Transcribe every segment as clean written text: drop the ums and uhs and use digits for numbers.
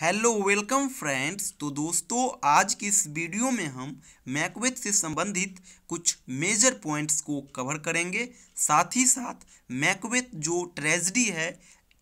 Hello welcome friends. तो दोस्तों आज की इस वीडियो में हम मैकबेथ से संबंधित कुछ मेजर पॉइंट्स को कवर करेंगे। साथ ही साथ मैकबेथ जो ट्रेजेडी है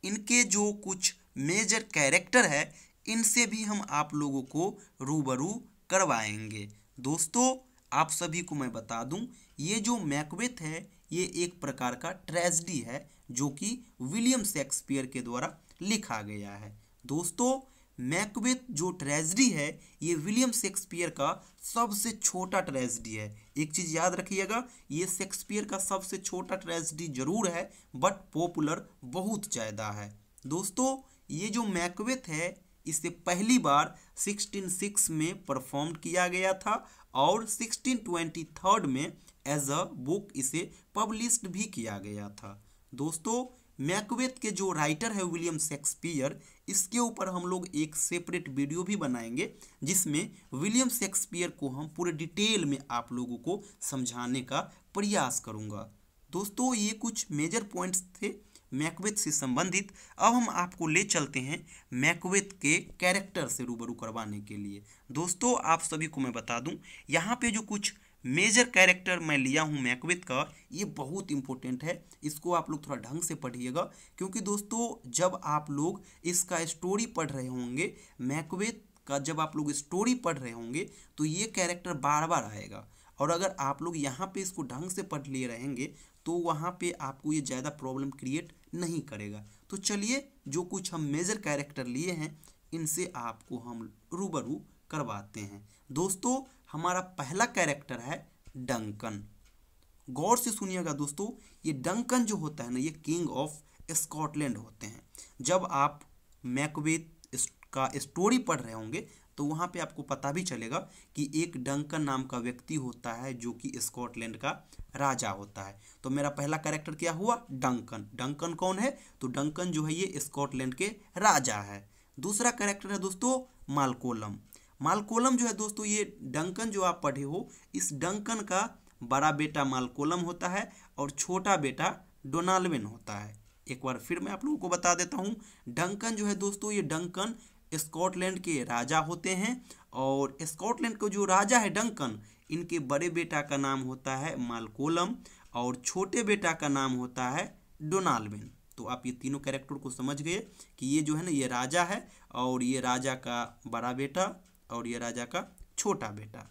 इनके जो कुछ मेजर कैरेक्टर है इनसे भी हम आप लोगों को रूबरू करवाएंगे। दोस्तों आप सभी को मैं बता दूं, ये जो मैकबेथ है ये एक प्रकार का ट्रेजेडी है जो कि विलियम शेक्सपियर के द्वारा लिखा गया है। दोस्तों मैकबेथ जो ट्रेजेडी है ये विलियम शेक्सपियर का सबसे छोटा ट्रेजेडी है। एक चीज़ याद रखिएगा, ये शेक्सपियर का सबसे छोटा ट्रेजेडी जरूर है बट पॉपुलर बहुत ज़्यादा है। दोस्तों ये जो मैकबेथ है इसे पहली बार 1606 में परफॉर्म किया गया था और 1623 में एज अ बुक इसे पब्लिश्ड भी किया गया था। दोस्तों मैकबेथ के जो राइटर है विलियम शेक्सपियर, इसके ऊपर हम लोग एक सेपरेट वीडियो भी बनाएंगे जिसमें विलियम शेक्सपियर को हम पूरे डिटेल में आप लोगों को समझाने का प्रयास करूंगा। दोस्तों ये कुछ मेजर पॉइंट्स थे मैकबेथ से संबंधित। अब हम आपको ले चलते हैं मैकबेथ के कैरेक्टर से रूबरू करवाने के लिए। दोस्तों आप सभी को मैं बता दूं, यहाँ पे जो कुछ मेजर कैरेक्टर मैं लिया हूँ मैकबेथ का, ये बहुत इंपॉर्टेंट है। इसको आप लोग थोड़ा ढंग से पढ़िएगा क्योंकि दोस्तों जब आप लोग इसका स्टोरी पढ़ रहे होंगे, मैकबेथ का जब आप लोग स्टोरी पढ़ रहे होंगे तो ये कैरेक्टर बार बार आएगा और अगर आप लोग यहाँ पे इसको ढंग से पढ़ लिए रहेंगे तो वहाँ पे आपको ये ज़्यादा प्रॉब्लम क्रिएट नहीं करेगा। तो चलिए जो कुछ हम मेजर कैरेक्टर लिए हैं इनसे आपको हम रूबरू करवाते हैं। दोस्तों हमारा पहला कैरेक्टर है डंकन। गौर से सुनिएगा दोस्तों, ये डंकन जो होता है ना ये किंग ऑफ स्कॉटलैंड होते हैं। जब आप मैकबेथ का स्टोरी पढ़ रहे होंगे तो वहाँ पे आपको पता भी चलेगा कि एक डंकन नाम का व्यक्ति होता है जो कि स्कॉटलैंड का राजा होता है। तो मेरा पहला कैरेक्टर क्या हुआ? डंकन। डंकन कौन है? तो डंकन जो है ये स्कॉटलैंड के राजा है। दूसरा कैरेक्टर है दोस्तों मालकोलम। मालकोलम जो है दोस्तों, ये डंकन जो आप पढ़े हो इस डंकन का बड़ा बेटा मालकोलम होता है और छोटा बेटा डोनाल्विन होता है। एक बार फिर मैं आप लोगों को बता देता हूँ, डंकन जो है दोस्तों, ये डंकन स्कॉटलैंड के राजा होते हैं और स्कॉटलैंड का जो राजा है डंकन, इनके बड़े बेटा का नाम होता है मालकोलम और छोटे बेटा का नाम होता है डोनाल्विन। तो आप ये तीनों कैरेक्टर को समझ गए कि ये जो है ना ये राजा है और ये राजा का बड़ा बेटा और ये राजा का छोटा बेटा।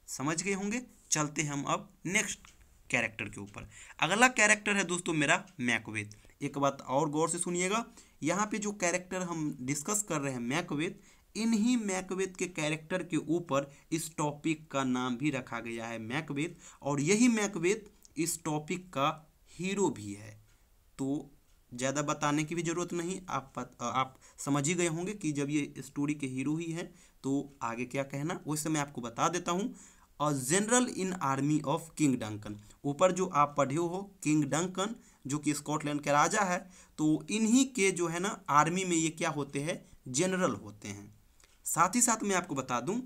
समझ गए होंगे। चलते हम अब नेक्स्ट कैरेक्टर के ऊपर। अगला कैरेक्टर है दोस्तों मेरा मैकबेथ। एक बात और गौर से सुनिएगा, यहाँ पे जो कैरेक्टर हम डिस्कस कर रहे हैं मैकबेथ, इन्हीं मैकबेथ के कैरेक्टर के ऊपर इस टॉपिक का नाम भी रखा गया है मैकबेथ और यही मैकबेथ इस टॉपिक का हीरो भी है। तो ज़्यादा बताने की भी ज़रूरत नहीं, आप समझ ही गए होंगे कि जब ये स्टोरी के हीरो ही हैं तो आगे क्या कहना, वैसे मैं आपको बता देता हूँ। और general in army of king Duncan, ऊपर जो आप पढ़े हो किंग डंकन जो कि स्कॉटलैंड के राजा है, तो इन्हीं के जो है ना आर्मी में ये क्या होते हैं? जनरल होते हैं। साथ ही साथ मैं आपको बता दूं,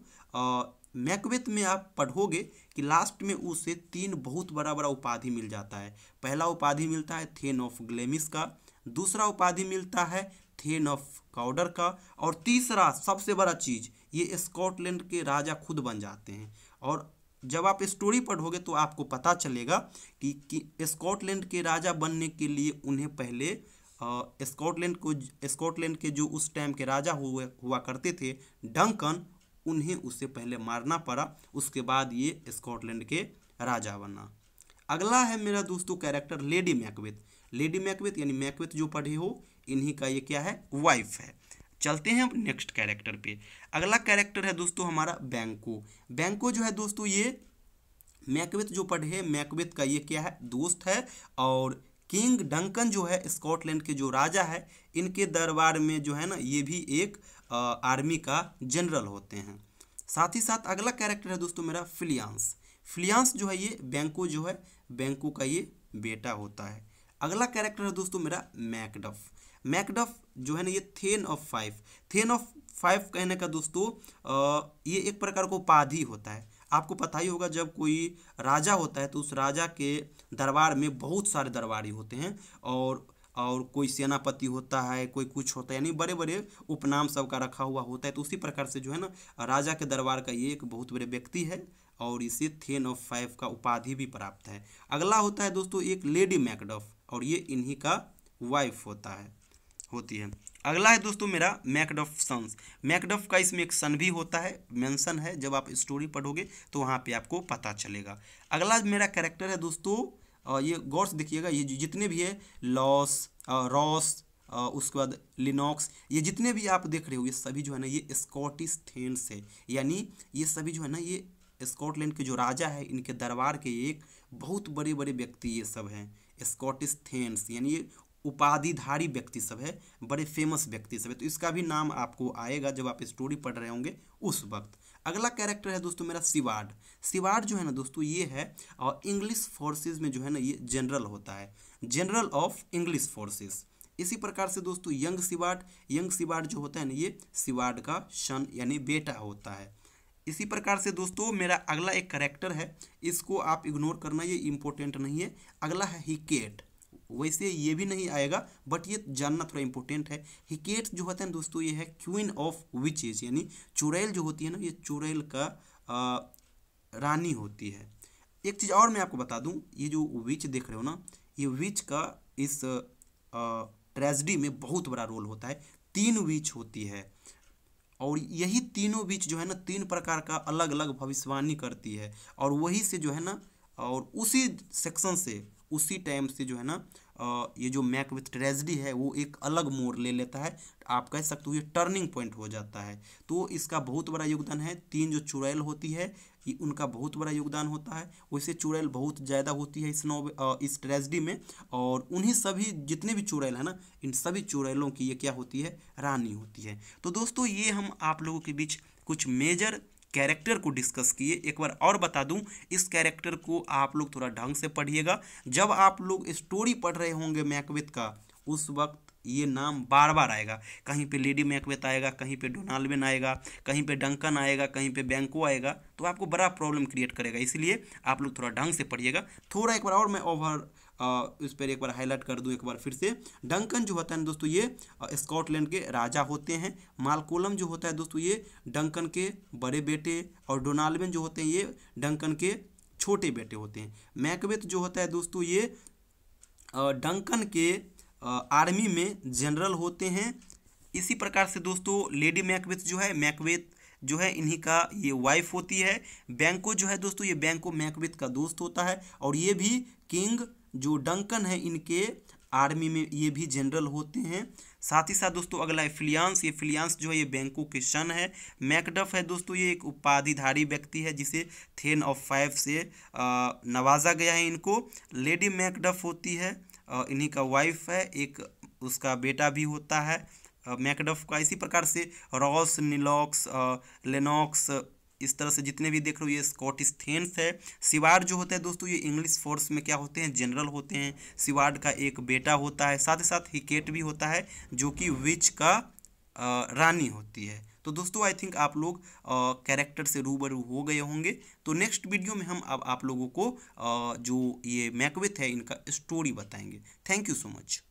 मैकबेथ में आप पढ़ोगे कि लास्ट में उसे 3 बहुत बड़ा बड़ा उपाधि मिल जाता है। पहला उपाधि मिलता है थेन ऑफ ग्लेमिस का, दूसरा उपाधि मिलता है थेन ऑफ कॉडर का और तीसरा सबसे बड़ा चीज़ ये स्कॉटलैंड के राजा खुद बन जाते हैं। और जब आप स्टोरी पढ़ोगे तो आपको पता चलेगा कि स्कॉटलैंड के राजा बनने के लिए उन्हें पहले स्कॉटलैंड के जो उस टाइम के राजा हुआ करते थे डंकन, उन्हें उससे पहले मारना पड़ा, उसके बाद ये स्कॉटलैंड के राजा बना। अगला है मेरा दोस्तों character lady Macbeth. Lady Macbeth यानी मैकबेथ जो पढ़े हो इन्हीं का ये क्या है? वाइफ है। चलते हैं अब नेक्स्ट कैरेक्टर पे। अगला कैरेक्टर है दोस्तों हमारा बैंको। बैंको जो है दोस्तों ये मैकबेथ जो पढ़े हैं मैकबेथ का ये क्या है? दोस्त है और किंग डंकन जो है स्कॉटलैंड के जो राजा है इनके दरबार में जो है ना ये भी एक आर्मी का जनरल होते हैं। साथ ही साथ अगला कैरेक्टर है दोस्तों मेरा फिलियांस। फिलियांस जो है ये बैंको जो है बैंको का ये बेटा होता है। अगला कैरेक्टर है दोस्तों मेरा मैकडफ। मैकडफ जो है ना ये थेन ऑफ 5। थेन ऑफ 5 कहने का दोस्तों ये एक प्रकार का उपाधि होता है। आपको पता ही होगा जब कोई राजा होता है तो उस राजा के दरबार में बहुत सारे दरबारी होते हैं और और कोई सेनापति होता है, कोई कुछ होता है, यानी बड़े बड़े उपनाम सबका रखा हुआ होता है। तो उसी प्रकार से जो है ना राजा के दरबार का ये एक बहुत बड़े व्यक्ति है और इसे थेन ऑफ फाइव का उपाधि भी प्राप्त है। अगला होता है दोस्तों एक लेडी मैकडफ, और ये इन्हीं का वाइफ होती है। अगला है दोस्तों मेरा मैकडफ सन्स। मैकडफ का इसमें एक सन भी होता है, मेंशन है, जब आप स्टोरी पढ़ोगे तो वहाँ पे आपको पता चलेगा। अगला मेरा कैरेक्टर है दोस्तों, ये गौर से देखिएगा, ये जितने भी है रॉस, उसके बाद लिनॉक्स, ये जितने भी आप देख रहे हो ये सभी जो है ना ये स्कॉटिश थेन्स है, यानी ये सभी जो है ना ये स्कॉटलैंड के जो राजा है इनके दरबार के एक बहुत बड़े बड़े व्यक्ति ये सब हैं, स्कॉटिश थेन्स, यानी ये उपाधिधारी व्यक्ति सब है, बड़े फेमस व्यक्ति सब है। तो इसका भी नाम आपको आएगा जब आप स्टोरी पढ़ रहे होंगे उस वक्त। अगला कैरेक्टर है दोस्तों मेरा सिवार्ड। सिवार्ड जो है ना दोस्तों ये है और इंग्लिश फोर्सेस में जो है ना ये जनरल होता है, जनरल ऑफ इंग्लिश फोर्सेस। इसी प्रकार से दोस्तों यंग सिवार्ड जो होता है ना ये सिवार्ड का सन यानी बेटा होता है। इसी प्रकार से दोस्तों मेरा अगला एक कैरेक्टर है, इसको आप इग्नोर करना, ये इम्पोर्टेंट नहीं है। अगला है हिकेट। वैसे ये भी नहीं आएगा बट ये जानना थोड़ा इंपॉर्टेंट है। हिकेट जो होता है दोस्तों ये है क्वीन ऑफ विचेज, यानी चुड़ैल जो होती है ना ये चुड़ैल का रानी होती है। एक चीज़ और मैं आपको बता दूं, ये जो विच देख रहे हो ना ये विच का इस ट्रेजेडी में बहुत बड़ा रोल होता है। 3 विच होती है और यही तीनों विच जो है ना 3 प्रकार का अलग अलग भविष्यवाणी करती है, और वही से जो है ना और उसी सेक्शन से उसी टाइम से जो है ना ये जो मैकबेथ ट्रेजेडी है वो एक अलग मोड़ ले लेता है, आप कह सकते हो ये टर्निंग पॉइंट हो जाता है। तो इसका बहुत बड़ा योगदान है। 3 जो चुड़ैल होती है ये उनका बहुत बड़ा योगदान होता है, वैसे चुड़ैल बहुत ज़्यादा होती है इस ट्रेजेडी में, और उन्हीं सभी जितने भी चुड़ैल है ना इन सभी चुड़ैलों की ये क्या होती है, रानी होती है। तो दोस्तों ये हम आप लोगों के बीच कुछ मेजर कैरेक्टर को डिस्कस किए। एक बार और बता दूं, इस कैरेक्टर को आप लोग थोड़ा ढंग से पढ़िएगा। जब आप लोग स्टोरी पढ़ रहे होंगे मैकबेथ का उस वक्त ये नाम बार बार आएगा, कहीं पे लेडी मैकबेथ आएगा, कहीं पे डोनाल्डविन आएगा, कहीं पे डंकन आएगा, कहीं पे बैंको आएगा, तो आपको बड़ा प्रॉब्लम क्रिएट करेगा। इसलिए आप लोग थोड़ा ढंग से पढ़िएगा। थोड़ा एक बार और मैं इस पर एक बार हाईलाइट कर दूं एक बार फिर से। डंकन जो होता है दोस्तों ये स्कॉटलैंड के राजा होते हैं। मालकोलम जो होता है दोस्तों ये डंकन के बड़े बेटे, और डोनाल्डविन जो होते हैं ये डंकन के छोटे बेटे होते हैं। मैकबेथ जो होता है दोस्तों ये डंकन के आर्मी में जनरल होते हैं। इसी प्रकार से दोस्तों लेडी मैकबेथ जो है इन्हीं का ये वाइफ होती है। बैंको जो है दोस्तों ये बैंको मैकबेथ का दोस्त होता है, और ये भी किंग जो डंकन है इनके आर्मी में ये भी जनरल होते हैं। साथ ही साथ दोस्तों अगला है फिलियांस। ये फिलियांस जो है ये बैंको के सन है। मैकडफ है दोस्तों ये एक उपाधिधारी व्यक्ति है जिसे थेन ऑफ फाइव से नवाजा गया है इनको। लेडी मैकडफ होती है, इन्हीं का वाइफ है, एक उसका बेटा भी होता है मैकडफ का। इसी प्रकार से रॉस, निलॉक्स, लेनॉक्स, इस तरह से जितने भी देख रहे हो ये स्कॉटिश थेन्स है। सिवार्ड जो होते हैं दोस्तों ये इंग्लिश फोर्स में क्या होते हैं, जनरल होते हैं। सिवार्ड का एक बेटा होता है, साथ ही साथ हिकेट भी होता है जो कि विच का रानी होती है। तो दोस्तों आई थिंक आप लोग कैरेक्टर से रूबरू हो गए होंगे। तो नेक्स्ट वीडियो में हम अब आप लोगों को जो ये मैकबेथ है इनका स्टोरी बताएंगे। Thank you so much.